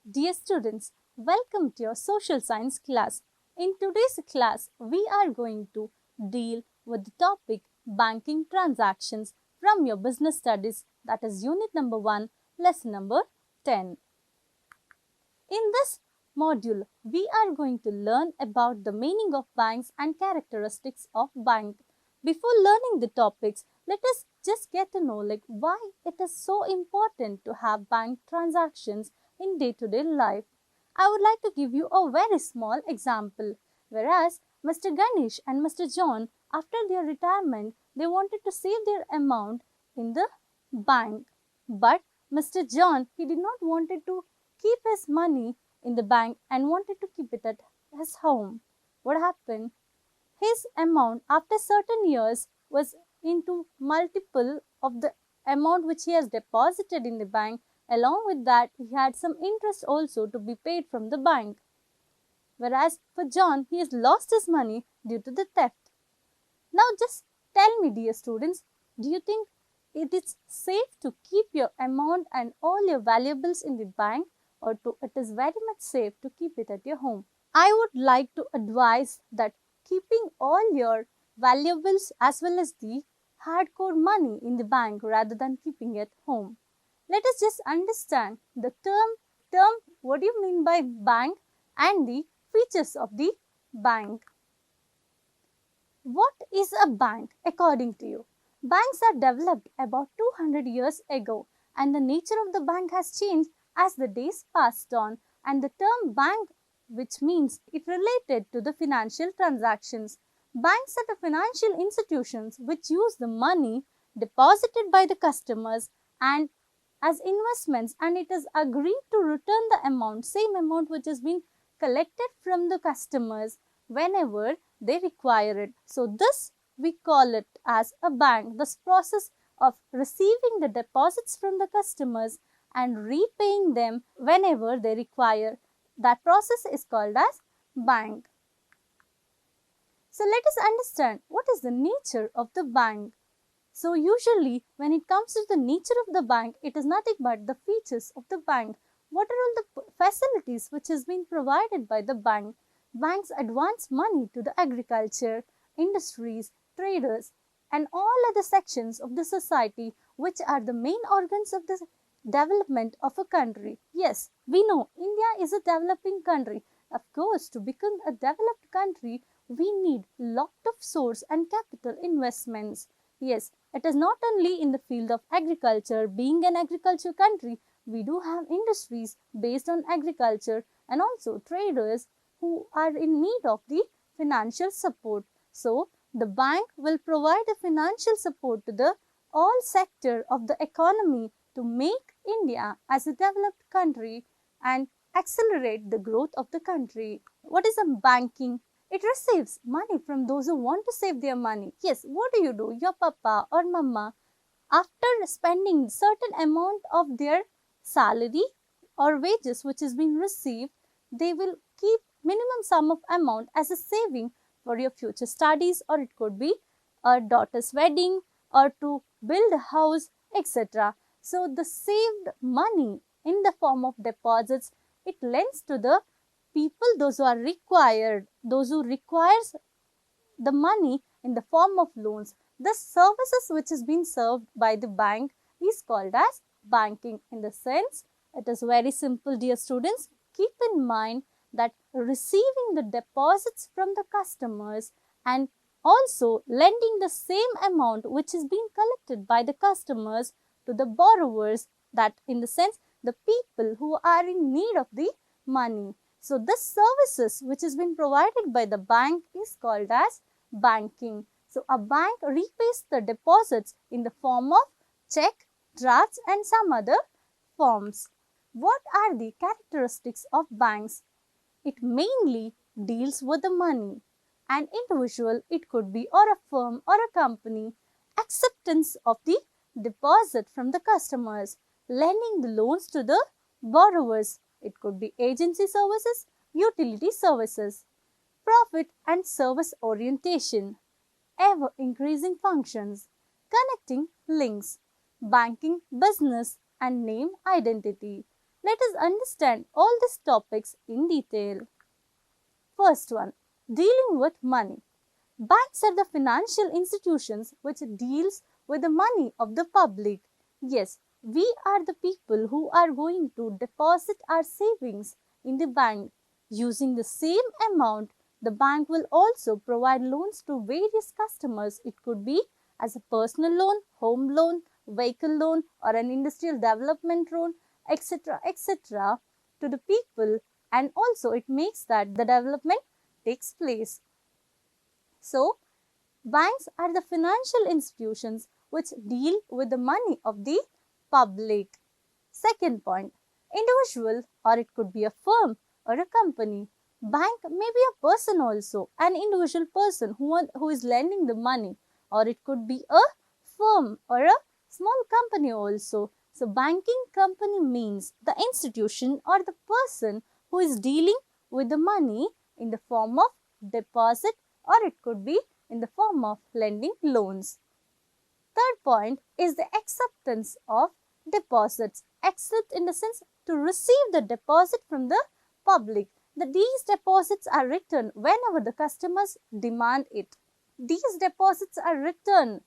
Dear students, welcome to your social science class. In today's class, we are going to deal with the topic banking transactions from your business studies, that is unit number 1, lesson number 10. In this module, we are going to learn about the meaning of banks and characteristics of bank. Before learning the topics, let us just get to know why it is so important to have bank transactions in day-to-day life. I would like to give you a very small example. Whereas Mr. Ganesh and Mr. John, after their retirement, they wanted to save their amount in the bank. But Mr. John, he did not wanted to keep his money in the bank and wanted to keep it at his home. What happened? His amount after certain years was into multiple of the amount which he has deposited in the bank. Along with that, he had some interest also to be paid from the bank. Whereas for John, he has lost his money due to the theft. Now just tell me, dear students, do you think it is safe to keep your amount and all your valuables in the bank, or it is very much safe to keep it at your home? I would like to advise that keeping all your valuables as well as the hardcore money in the bank rather than keeping it home. Let us just understand the term what do you mean by bank and the features of the bank. What is a bank according to you? Banks are developed about 200 years ago, and the nature of the bank has changed as the days passed on, and the term bank, which means it related to the financial transactions. Banks are the financial institutions which use the money deposited by the customers and as investments, and it is agreed to return the amount, same amount which has been collected from the customers whenever they require it. So this we call it as a bank. This process of receiving the deposits from the customers and repaying them whenever they require, that process is called as bank. So let us understand what is the nature of the bank. So usually when it comes to the nature of the bank, it is nothing but the features of the bank. What are all the facilities which has been provided by the bank? Banks advance money to the agriculture, industries, traders and all other sections of the society which are the main organs of the development of a country. Yes, we know India is a developing country. Of course, to become a developed country, we need lot of source and capital investments. Yes, it is not only in the field of agriculture. Being an agriculture country, we do have industries based on agriculture and also traders who are in need of the financial support. So, the bank will provide the financial support to the all sector of the economy to make India as a developed country and accelerate the growth of the country. What is a banking? It receives money from those who want to save their money. Yes, what do? Your papa or mama, after spending certain amount of their salary or wages which is being received, they will keep minimum sum of amount as a saving for your future studies, or it could be a daughter's wedding or to build a house, etc. So the saved money in the form of deposits, it lends to the people, those who are required, those who requires the money in the form of loans. The services which is being served by the bank is called as banking. In the sense, it is very simple, dear students. Keep in mind that receiving the deposits from the customers and also lending the same amount which is being collected by the customers to the borrowers, that in the sense the people who are in need of the money. So this services which has been provided by the bank is called as banking. So a bank repays the deposits in the form of check, drafts and some other forms. What are the characteristics of banks? It mainly deals with the money. An individual, it could be, or a firm or a company, acceptance of the deposit from the customers, lending the loans to the borrowers. It could be agency services, utility services, profit and service orientation, ever increasing functions, connecting links, banking business and name identity. Let us understand all these topics in detail. First one, dealing with money. Banks are the financial institutions which deals with the money of the public. Yes, we are the people who are going to deposit our savings in the bank. Using the same amount, the bank will also provide loans to various customers. It could be as a personal loan, home loan, vehicle loan, or an industrial development loan, etc. to the people, and also it makes that the development takes place. So, banks are the financial institutions which deal with the money of the public. Second point, individual, or it could be a firm or a company. Bank may be a person also, an individual person who is lending the money, or it could be a firm or a small company also. So, banking company means the institution or the person who is dealing with the money in the form of deposit, or it could be in the form of lending loans. Third point is the acceptance of deposits. Accept in the sense to receive the deposit from the public. These deposits are returned whenever the customers demand it. These deposits are returned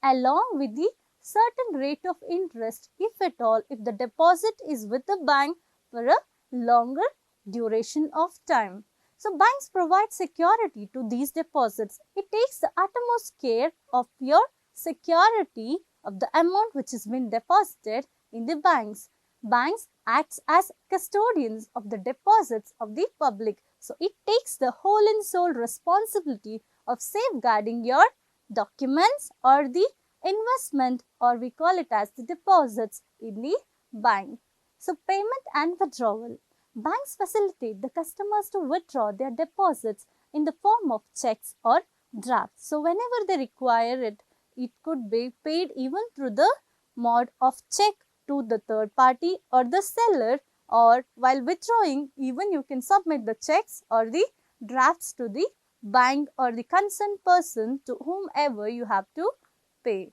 along with the certain rate of interest, if at all, if the deposit is with the bank for a longer duration of time. So, banks provide security to these deposits. It takes the utmost care of your security of the amount which has been deposited in the banks. Banks acts as custodians of the deposits of the public. So, it takes the whole and sole responsibility of safeguarding your documents or the investment, or we call it as the deposits in the bank. So, payment and withdrawal. Banks facilitate the customers to withdraw their deposits in the form of checks or drafts. So, whenever they require it, it could be paid even through the mode of check to the third party or the seller, or while withdrawing, even you can submit the checks or the drafts to the bank or the concerned person to whomever you have to pay.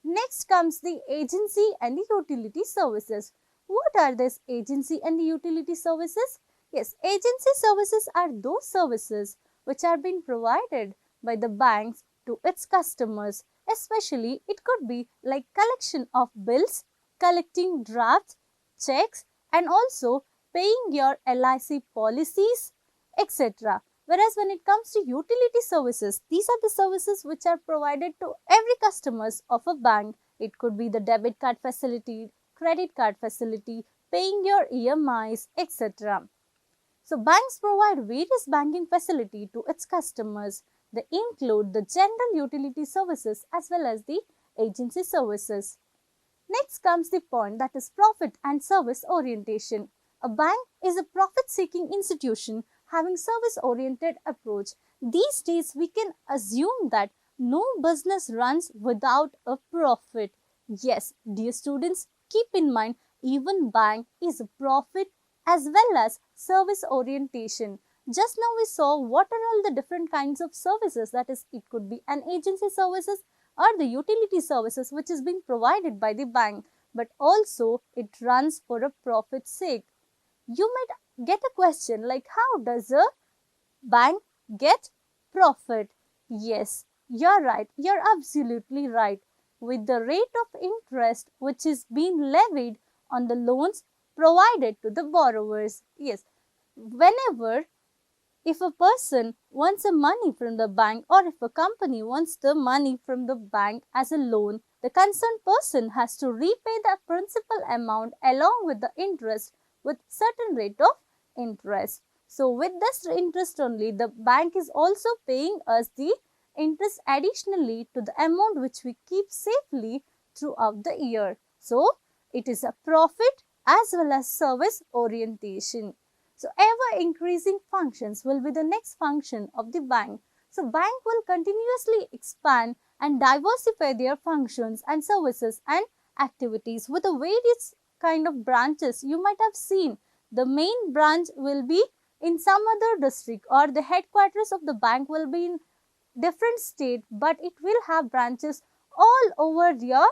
Next comes the agency and the utility services. What are these agency and the utility services? Yes, agency services are those services which are being provided by the banks to its customers. Especially, it could be like collection of bills, collecting drafts, checks, and also paying your LIC policies, etc. Whereas when it comes to utility services, these are the services which are provided to every customers of a bank. It could be the debit card facility, credit card facility, paying your EMIs, etc. So, banks provide various banking facility to its customers. They include the general utility services as well as the agency services. Next comes the point, that is profit and service orientation. A bank is a profit-seeking institution having service-oriented approach. These days, we can assume that no business runs without a profit. Yes, dear students, keep in mind, even bank is a profit as well as service orientation. Just now we saw what are all the different kinds of services, that is, it could be an agency services or the utility services which is being provided by the bank, but also it runs for a profit sake. You might get a question like, how does a bank get profit? Yes, you're right. You're absolutely right. With the rate of interest which is being levied on the loans provided to the borrowers. Yes, whenever if a person wants the money from the bank, or if a company wants the money from the bank as a loan, the concerned person has to repay the principal amount along with the interest with certain rate of interest. So, with this interest only, the bank is also paying us the interest additionally to the amount which we keep safely throughout the year. So, it is a profit as well as service orientation. So, ever increasing functions will be the next function of the bank. So, bank will continuously expand and diversify their functions and services and activities with the various kind of branches. You might have seen the main branch will be in some other district, or the headquarters of the bank will be in different state, but it will have branches all over your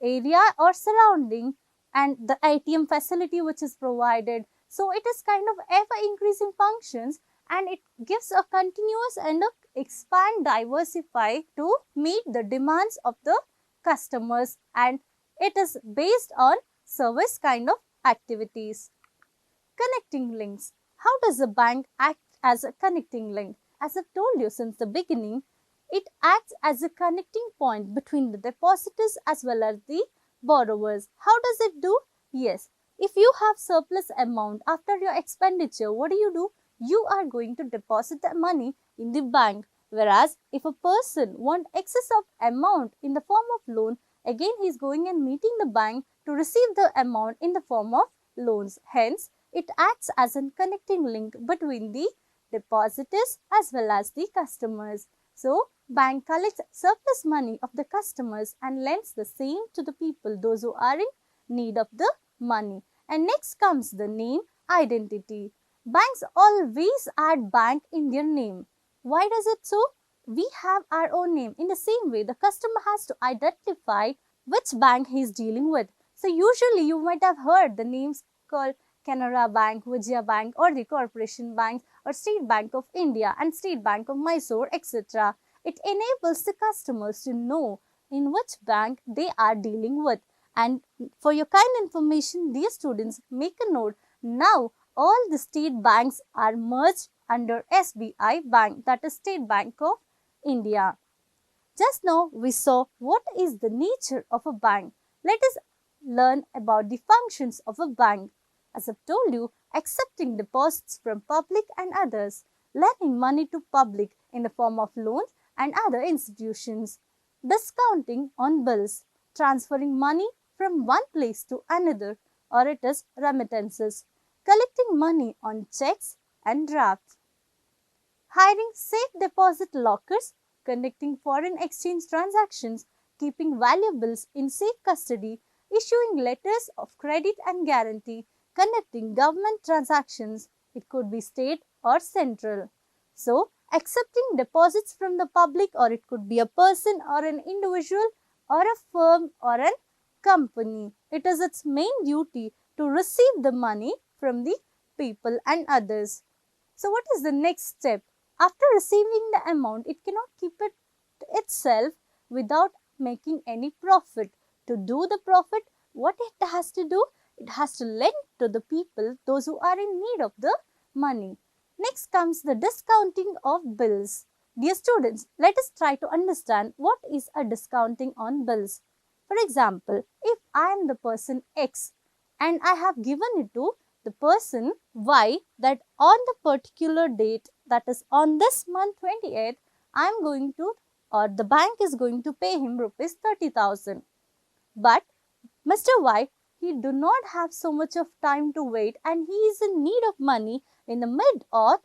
area or surrounding, and the ATM facility which is provided. So it is kind of ever increasing functions, and it gives a continuous and a expand, diversify to meet the demands of the customers, and it is based on service kind of activities. Connecting links. How does a bank act as a connecting link? As I've told you since the beginning, it acts as a connecting point between the depositors as well as the borrowers. How does it do? Yes, if you have surplus amount after your expenditure, what do? You are going to deposit the money in the bank. Whereas if a person want excess of amount in the form of loan, again he is going and meeting the bank to receive the amount in the form of loans. Hence, it acts as a connecting link between the depositors as well as the customers. So, bank collects surplus money of the customers and lends the same to the people, those who are in need of the money. And next comes the name identity. Banks always add bank in their name. Why does it so? We have our own name. In the same way, the customer has to identify which bank he is dealing with. So, usually you might have heard the names called Canara Bank, Vijaya Bank, or the Corporation Bank, or State Bank of India and State Bank of Mysore, etc. It enables the customers to know in which bank they are dealing with. And for your kind information, dear students, make a note. Now, all the state banks are merged under SBI Bank, that is State Bank of India. Just now, we saw what is the nature of a bank. Let us learn about the functions of a bank. As I've told you, accepting deposits from public and others, lending money to public in the form of loans and other institutions, discounting on bills, transferring money from one place to another, or it is remittances, collecting money on checks and drafts, hiring safe deposit lockers, conducting foreign exchange transactions, keeping valuables in safe custody, issuing letters of credit and guarantee, conducting government transactions. It could be state or central. So, accepting deposits from the public, or it could be a person or an individual or a firm or a company. It is its main duty to receive the money from the people and others. So, what is the next step? After receiving the amount, it cannot keep it itself without making any profit. To do the profit, what it has to do? It has to lend to the people, those who are in need of the money. Next comes the discounting of bills. Dear students, let us try to understand what is a discounting on bills. For example, if I am the person X and I have given it to the person Y that on the particular date, that is on this month 28th, I am going to, or the bank is going to pay him rupees 30,000. But Mr. Y, he do not have so much of time to wait, and he is in need of money in the mid or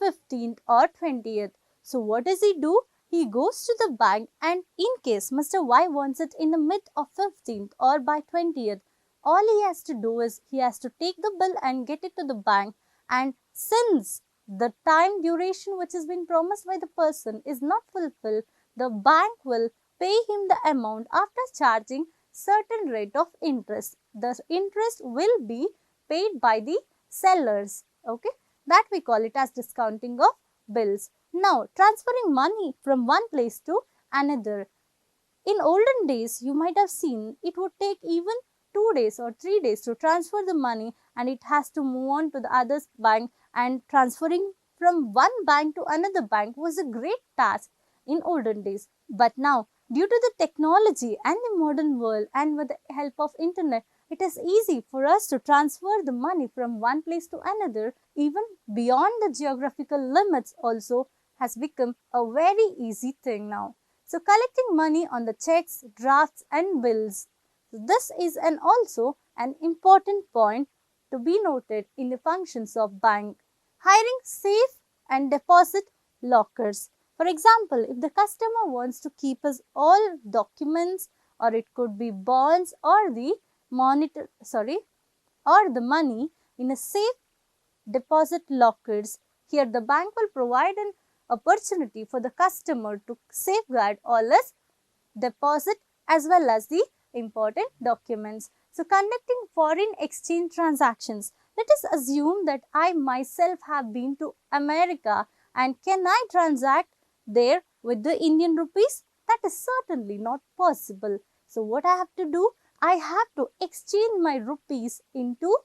15th or 20th. So what does he do? He goes to the bank, and in case Mr. Y wants it in the mid of 15th or by 20th, all he has to do is he has to take the bill and get it to the bank, and since the time duration which has been promised by the person is not fulfilled, the bank will pay him the amount after charging certain rate of interest. The interest will be paid by the sellers. Okay, that we call it as discounting of bills. Now, transferring money from one place to another. In olden days, you might have seen it would take even 2 days or 3 days to transfer the money, and it has to move on to the other bank, and transferring from one bank to another bank was a great task in olden days. But now, due to the technology and the modern world, and with the help of internet, it is easy for us to transfer the money from one place to another, even beyond the geographical limits also has become a very easy thing now. So, collecting money on the checks, drafts and bills. This is also an important point to be noted in the functions of bank. Hiring safe and deposit lockers. For example, if the customer wants to keep his all documents, or it could be bonds or the money in a safe deposit lockers, here the bank will provide an opportunity for the customer to safeguard all his deposit as well as the important documents. So conducting foreign exchange transactions. Let us assume that I myself have been to America, and can I transact there with the Indian rupees? That is certainly not possible. So what I have to do? I have to exchange my rupees into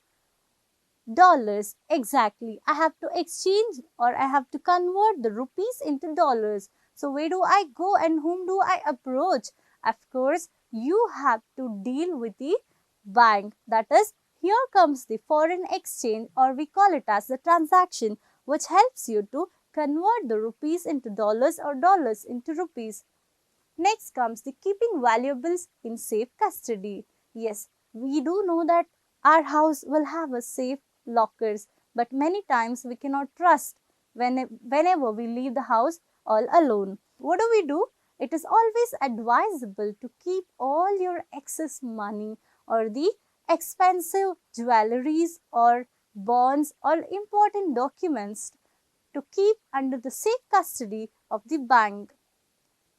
dollars. Exactly. I have to exchange, or I have to convert the rupees into dollars. So where do I go and whom do I approach? Of course, you have to deal with the bank. That is, here comes the foreign exchange, or we call it as the transaction, which helps you to convert the rupees into dollars or dollars into rupees. Next comes the keeping valuables in safe custody. Yes, we do know that our house will have a safe lockers, but many times we cannot trust whenever we leave the house all alone. What do? It is always advisable to keep all your excess money or the expensive jewelries or bonds or important documents to keep under the safe custody of the bank.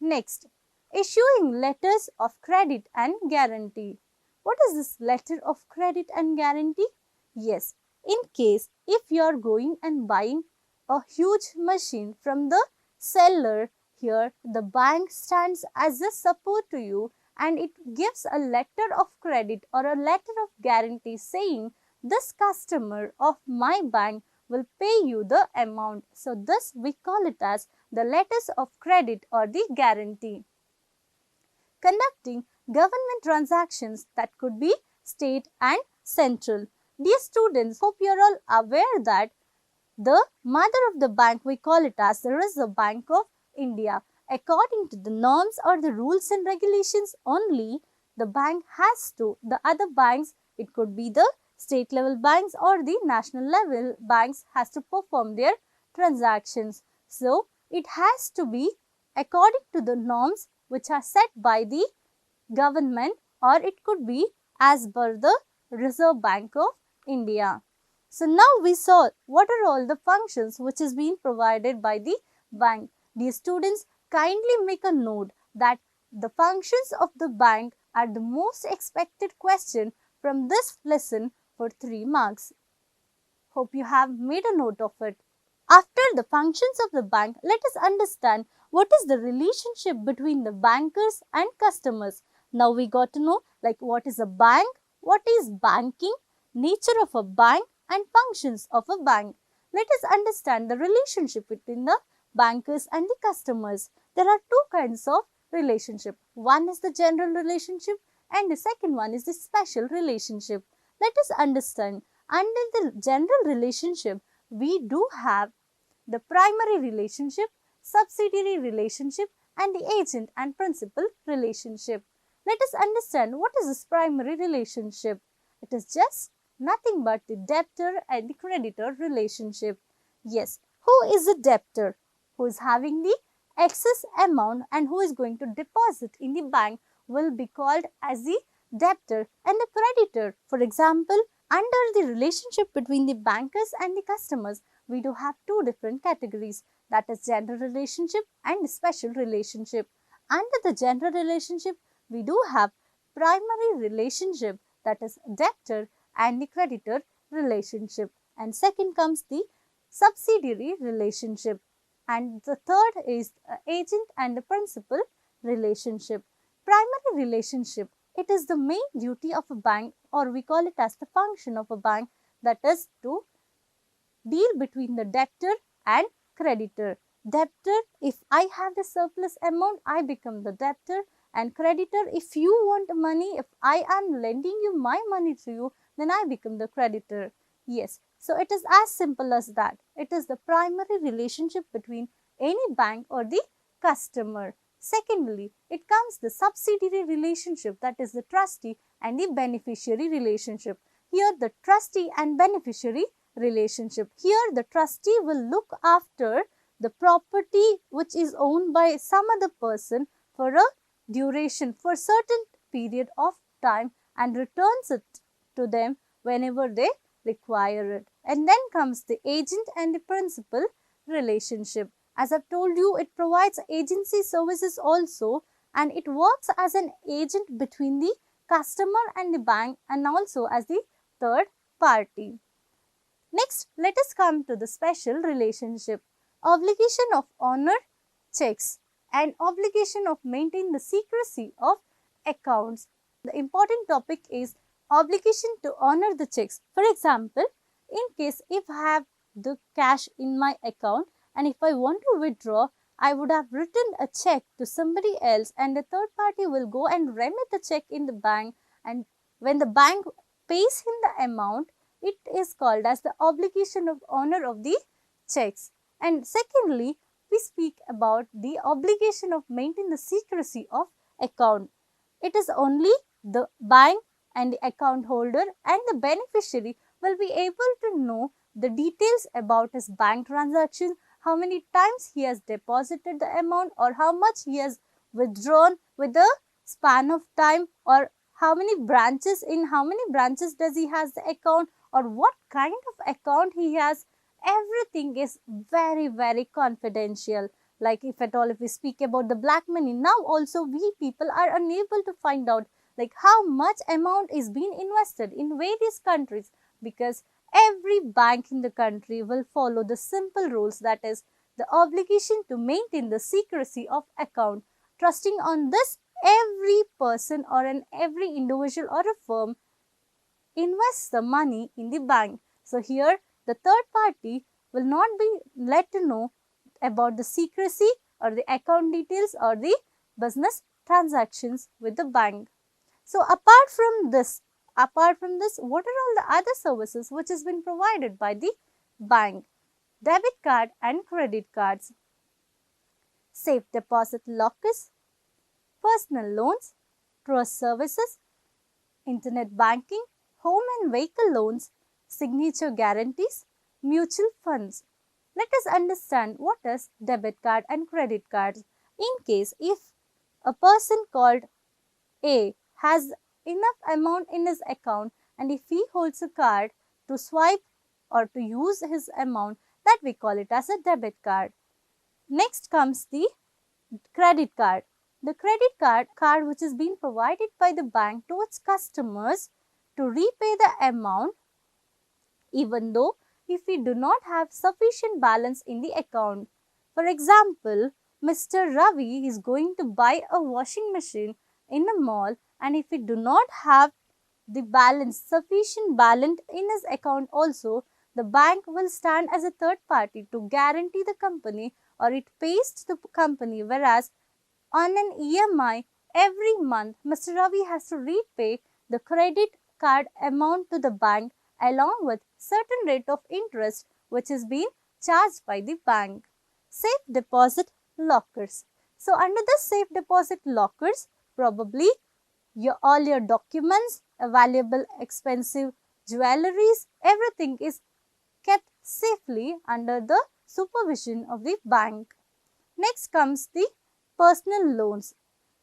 Next, issuing letters of credit and guarantee. What is this letter of credit and guarantee? Yes, in case if you are going and buying a huge machine from the seller, here the bank stands as a support to you, and it gives a letter of credit or a letter of guarantee saying this customer of my bank will pay you the amount. So this we call it as the letters of credit or the guarantee. Conducting government transactions that could be state and central. Dear students, hope you are all aware that the mother of the bank, we call it as the Reserve Bank of India. According to the norms or the rules and regulations only, the bank has to, the other banks, it could be the state level banks or the national level banks, has to perform their transactions. So, it has to be according to the norms which are set by the government, or it could be as per the Reserve Bank of India. So now we saw what are all the functions which is being provided by the bank. Dear students, kindly make a note that the functions of the bank are the most expected question from this lesson for 3 marks. Hope you have made a note of it. After the functions of the bank, let us understand what is the relationship between the bankers and customers. Now we got to know like what is a bank, what is banking, nature of a bank and functions of a bank. Let us understand the relationship between the bankers and the customers. There are two kinds of relationship. One is the general relationship and the second one is the special relationship. Let us understand, under the general relationship, we do have the primary relationship, subsidiary relationship and the agent and principal relationship. Let us understand what is this primary relationship. It is just nothing but the debtor and the creditor relationship. Yes, who is the debtor? Who is having the excess amount and who is going to deposit in the bank will be called as the debtor, and the creditor. For example, under the relationship between the bankers and the customers, we do have two different categories, that is general relationship and special relationship. Under the general relationship, we do have primary relationship, that is debtor and the creditor relationship, and second comes the subsidiary relationship, and the third is agent and the principal relationship. Primary relationship, it is the main duty of a bank, or we call it as the function of a bank, that is to deal between the debtor and creditor. Debtor, if I have the surplus amount, I become the debtor, and creditor, if you want money, if I am lending you my money to you, then I become the creditor. Yes, so it is as simple as that. It is the primary relationship between any bank or the customer. Secondly, it comes the subsidiary relationship, that is the trustee and the beneficiary relationship. Here the trustee and beneficiary relationship. Here the trustee will look after the property which is owned by some other person for a duration, for certain period of time, and returns it to them whenever they require it. And then comes the agent and the principal relationship. As I've told you, it provides agency services also, and it works as an agent between the customer and the bank, and also as the third party. Next, let us come to the special relationship. Obligation of honor checks and obligation of maintain the secrecy of accounts. The important topic is obligation to honor the checks. For example, in case if I have the cash in my account and if I want to withdraw, I would have written a check to somebody else and the third party will go and remit the check in the bank, and when the bank pays him the amount, it is called as the obligation of honor of the checks. And secondly, we speak about the obligation of maintain the secrecy of account. It is only the bank and the account holder and the beneficiary will be able to know the details about his bank transaction, how many times he has deposited the amount or how much he has withdrawn with a span of time, or how many branches does he has the account, or what kind of account he has. Everything is very confidential. Like if at all if we speak about the black money, now also we people are unable to find out like how much amount is being invested in various countries, because every bank in the country will follow the simple rules, that is the obligation to maintain the secrecy of account. Trusting on this, every person or every individual or a firm invests the money in the bank. So here the third party will not be let to know about the secrecy or the account details or the business transactions with the bank. So apart from this, what are all the other services which has been provided by the bank? Debit card and credit cards, safe deposit lockers, personal loans, trust services, internet banking, home and vehicle loans, signature guarantees, mutual funds. Let us understand what is debit card and credit cards. In case if a person called A has enough amount in his account and if he holds a card to swipe or to use his amount, that we call it as a debit card. Next comes the credit card. The credit card which is being provided by the bank to its customers to repay the amount, even though if we do not have sufficient balance in the account. For example, Mr. Ravi is going to buy a washing machine in a mall, and if we do not have the sufficient balance in his account also, the bank will stand as a third party to guarantee the company, or it pays to the company, whereas on an EMI every month Mr. Ravi has to repay the credit card amount to the bank along with certain rate of interest which is being charged by the bank. Safe deposit lockers. So under the safe deposit lockers, probably all your documents, valuable expensive jewelries, everything is kept safely under the supervision of the bank. Next comes the personal loans.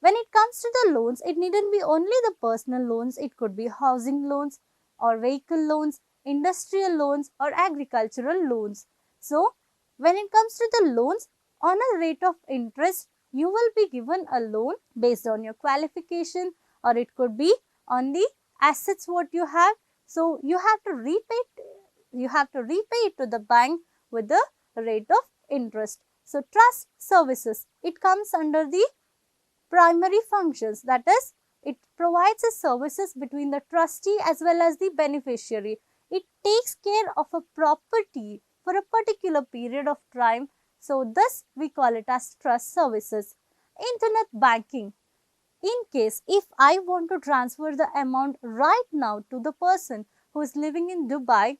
When it comes to the loans, it needn't be only the personal loans, it could be housing loans or vehicle loans, industrial loans or agricultural loans. So, when it comes to the loans, on a rate of interest, you will be given a loan based on your qualification, or it could be on the assets what you have. So, you have to repay it to the bank with the rate of interest. So, trust services, it comes under the primary functions, that is, it provides the services between the trustee as well as the beneficiary. It takes care of a property for a particular period of time. So, thus we call it as trust services. Internet banking. In case if I want to transfer the amount right now to the person who is living in Dubai,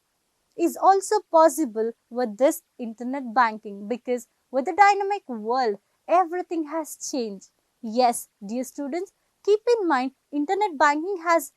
is also possible with this internet banking, because with the dynamic world, everything has changed. Yes, dear students, keep in mind internet banking has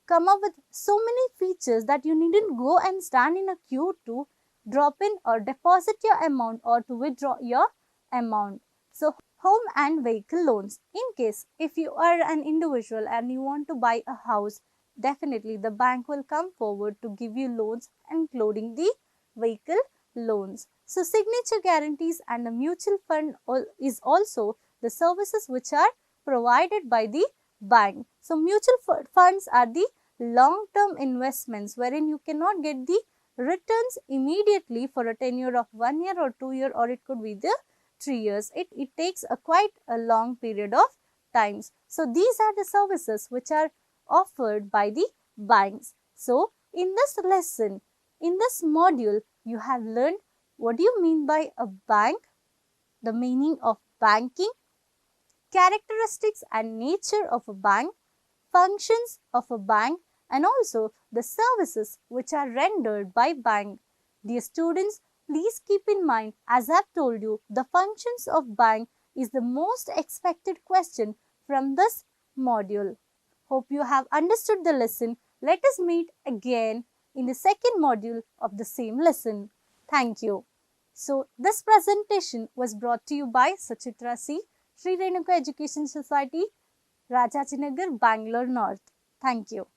come up with so many features that you needn't go and stand in a queue to drop in or deposit your amount or to withdraw your amount. So, home and vehicle loans. In case if you are an individual and you want to buy a house, definitely the bank will come forward to give you loans including the vehicle loans. So, signature guarantees and the mutual fund is also the services which are provided by the bank. So mutual funds are the long-term investments wherein you cannot get the returns immediately for a tenure of 1 year or 2 year, or it could be the 3 years. It takes a quite a long period of times. So these are the services which are offered by the banks. So in this lesson, in this module, you have learned what do you mean by a bank, the meaning of banking, characteristics and nature of a bank, functions of a bank, and also the services which are rendered by bank. Dear students, please keep in mind, as I have told you, the functions of bank is the most expected question from this module. Hope you have understood the lesson. Let us meet again in the second module of the same lesson. Thank you. So, this presentation was brought to you by Sachitra C, Sri Renuka Education Society, Rajachinagar, Bangalore North. Thank you.